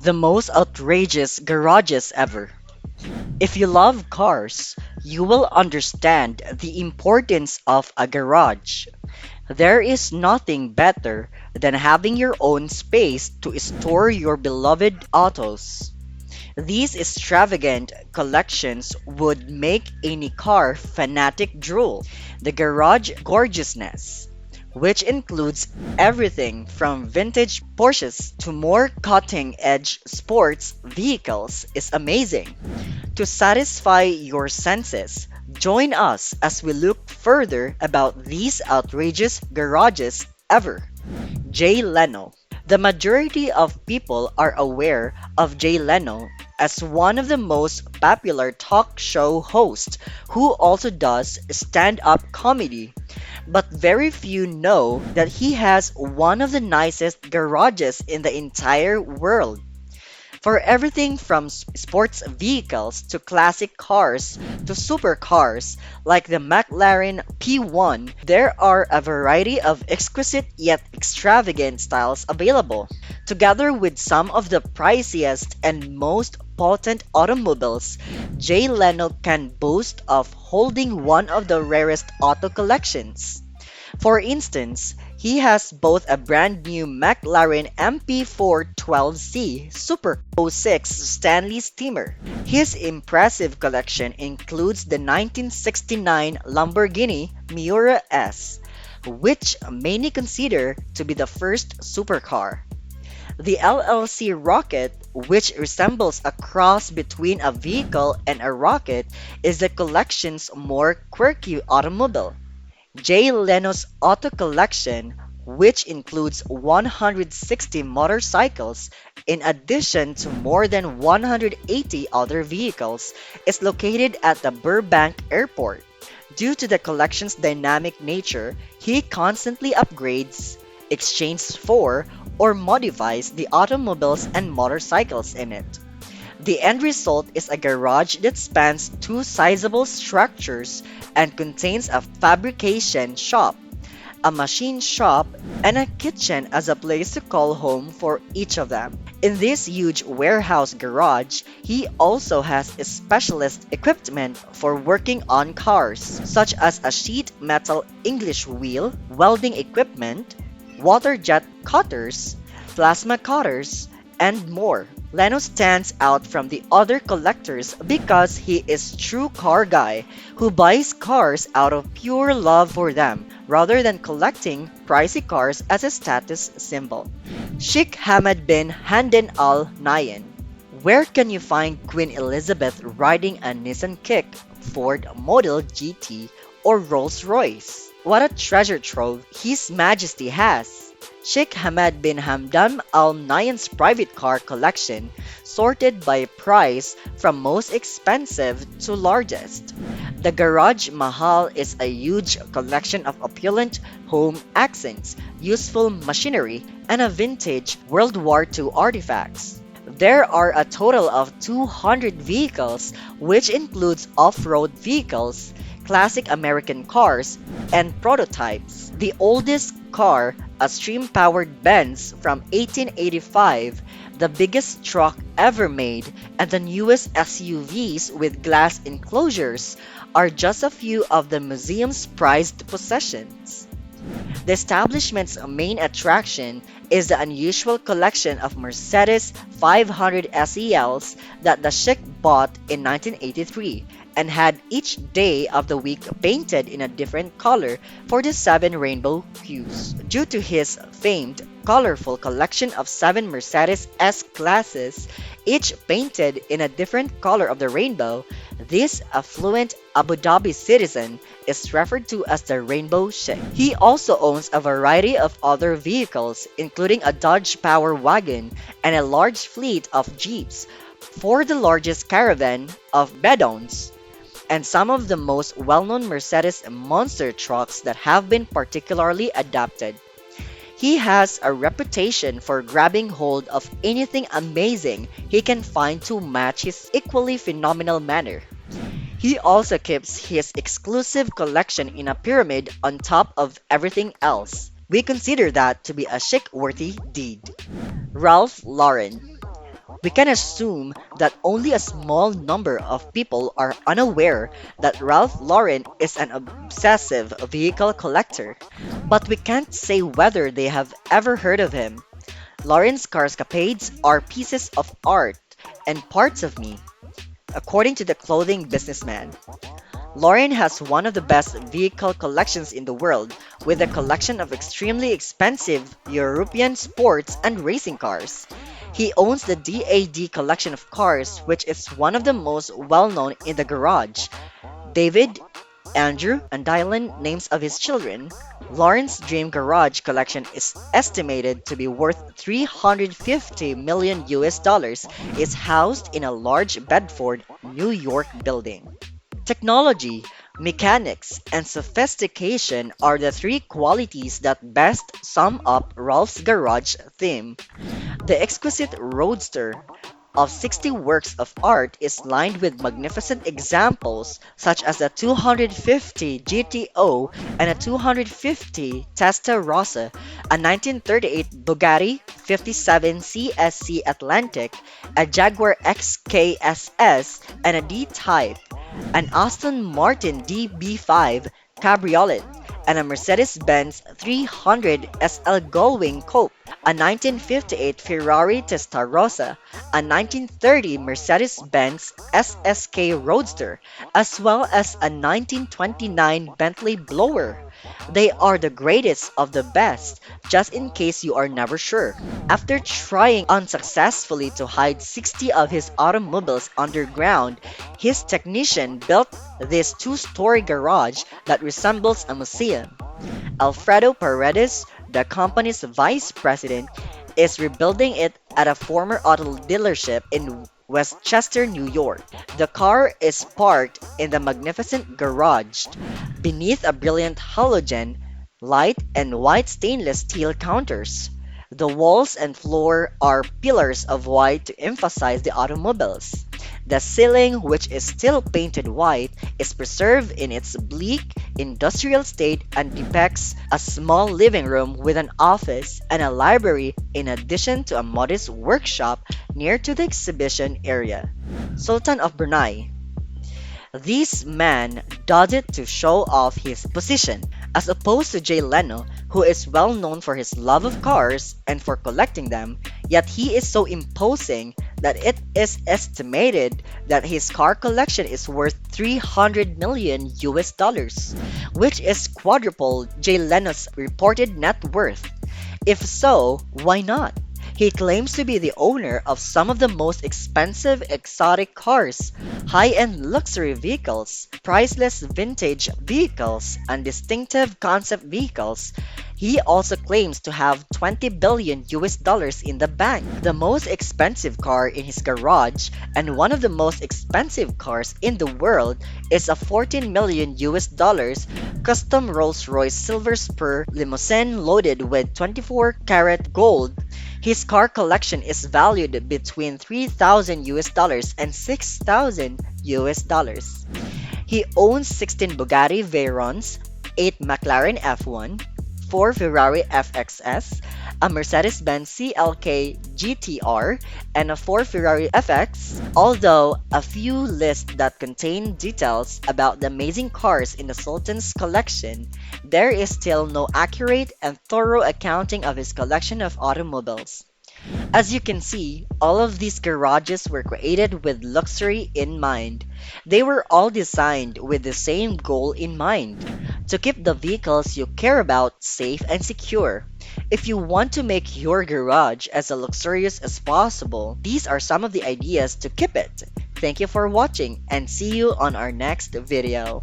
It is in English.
The most outrageous garages ever. If you love cars, you will understand the importance of a garage. There is nothing better than having your own space to store your beloved autos. These extravagant collections would make any car fanatic drool. The garage gorgeousness, which includes everything from vintage Porsches to more cutting-edge sports vehicles, is amazing. To satisfy your senses, join us as we look further about these outrageous garages ever. Jay Leno. The majority of people are aware of Jay Leno as one of the most popular talk show hosts who also does stand-up comedy. But very few know that he has one of the nicest garages in the entire world. For everything from sports vehicles to classic cars to supercars like the McLaren P1, there are a variety of exquisite yet extravagant styles available. Together with some of the priciest and most potent automobiles, Jay Leno can boast of holding one of the rarest auto collections. For instance, he has both a brand new McLaren MP412C Super '06 Stanley Steamer. His impressive collection includes the 1969 Lamborghini Miura S, which many consider to be the first supercar. The LLC Rocket, which resembles a cross between a vehicle and a rocket, is the collection's more quirky automobile. Jay Leno's auto collection, which includes 160 motorcycles in addition to more than 180 other vehicles, is located at the Burbank Airport. Due to the collection's dynamic nature, he constantly upgrades, exchanges for, or modifies the automobiles and motorcycles in it. The end result is a garage that spans two sizable structures and contains a fabrication shop, a machine shop, and a kitchen as a place to call home for each of them. In this huge warehouse garage, he also has specialist equipment for working on cars, such as a sheet metal English wheel, welding equipment, water jet cutters, plasma cutters, and more. Leno stands out from the other collectors because he is true car guy who buys cars out of pure love for them rather than collecting pricey cars as a status symbol. Sheikh Hamad bin Hamdan Al Nahyan. Where can you find Queen Elizabeth riding a Nissan Kick, Ford Model GT, or Rolls-Royce? What a treasure trove His Majesty has! Sheikh Hamad bin Hamdan Al Nahyan's private car collection, sorted by price from most expensive to largest. The Garage Mahal is a huge collection of opulent home accents, useful machinery, and a vintage World War II artifacts. There are a total of 200 vehicles, which includes off-road vehicles, classic American cars, and prototypes. The oldest car, a steam-powered Benz from 1885, the biggest truck ever made, and the newest SUVs with glass enclosures are just a few of the museum's prized possessions. The establishment's main attraction is the unusual collection of Mercedes 500 SELs that the Sheikh bought in 1983 and had each day of the week painted in a different color for the seven rainbow hues. Due to his famed colorful collection of seven Mercedes S-classes, each painted in a different color of the rainbow, this affluent Abu Dhabi citizen is referred to as the Rainbow Sheikh. He also owns a variety of other vehicles, including a Dodge Power Wagon and a large fleet of Jeeps, for the largest caravan of Bedouins, and some of the most well-known Mercedes monster trucks that have been particularly adapted. He has a reputation for grabbing hold of anything amazing he can find to match his equally phenomenal manner. He also keeps his exclusive collection in a pyramid on top of everything else. We consider that to be a chic-worthy deed. Ralph Lauren. We can assume that only a small number of people are unaware that Ralph Lauren is an obsessive vehicle collector, but we can't say whether they have ever heard of him. Lauren's carscapades are pieces of art and parts of me, according to the clothing businessman. Lauren has one of the best vehicle collections in the world, with a collection of extremely expensive European sports and racing cars. He owns the DAD collection of cars, which is one of the most well known in the garage. David, Andrew, and Dylan, names of his children. Lauren's Dream Garage collection is estimated to be worth 350 million US dollars, is housed in a large Bedford, New York building. Technology, mechanics, and sophistication are the three qualities that best sum up Ralph's garage theme. The exquisite roadster of 60 works of art is lined with magnificent examples such as the 250 GTO and a 250 Testarossa, a 1938 Bugatti 57 CSC Atlantic, a Jaguar XKSS, and a D-Type, an Aston Martin DB5 Cabriolet, and a Mercedes-Benz 300 SL Gullwing Coupe, a 1958 Ferrari Testarossa, a 1930 Mercedes-Benz SSK Roadster, as well as a 1929 Bentley Blower. They are the greatest of the best, just in case you are never sure. After trying unsuccessfully to hide 60 of his automobiles underground, his technician built this two-story garage that resembles a museum. Alfredo Paredes, the company's vice president, is rebuilding it at a former auto dealership in Westchester, New York. The car is parked in the magnificent garage beneath a brilliant halogen light and white stainless steel counters. The walls and floor are pillars of white to emphasize the automobiles. The ceiling, which is still painted white, is preserved in its bleak, industrial state and depicts a small living room with an office and a library in addition to a modest workshop near to the exhibition area. Sultan of Brunei. This man does it to show off his position, as opposed to Jay Leno, who is well known for his love of cars and for collecting them, yet he is so imposing that it is estimated that his car collection is worth 300 million US dollars, which is quadruple Jay Leno's reported net worth. If so, why not? He claims to be the owner of some of the most expensive exotic cars, high-end luxury vehicles, priceless vintage vehicles, and distinctive concept vehicles. He also claims to have 20 billion US dollars in the bank. The most expensive car in his garage and one of the most expensive cars in the world is a 14 million US dollars custom Rolls-Royce Silver Spur limousine loaded with 24 karat gold. His car collection is valued between 3,000 US dollars and 6,000 US dollars. He owns 16 Bugatti Veyrons, 8 McLaren F1, 4 Ferrari FXS, a Mercedes-Benz CLK GTR, and a 4 Ferrari FX. Although a few lists that contain details about the amazing cars in the Sultan's collection, there is still no accurate and thorough accounting of his collection of automobiles. As you can see, all of these garages were created with luxury in mind. They were all designed with the same goal in mind, to keep the vehicles you care about safe and secure. If you want to make your garage as luxurious as possible, these are some of the ideas to keep it. Thank you for watching and see you on our next video.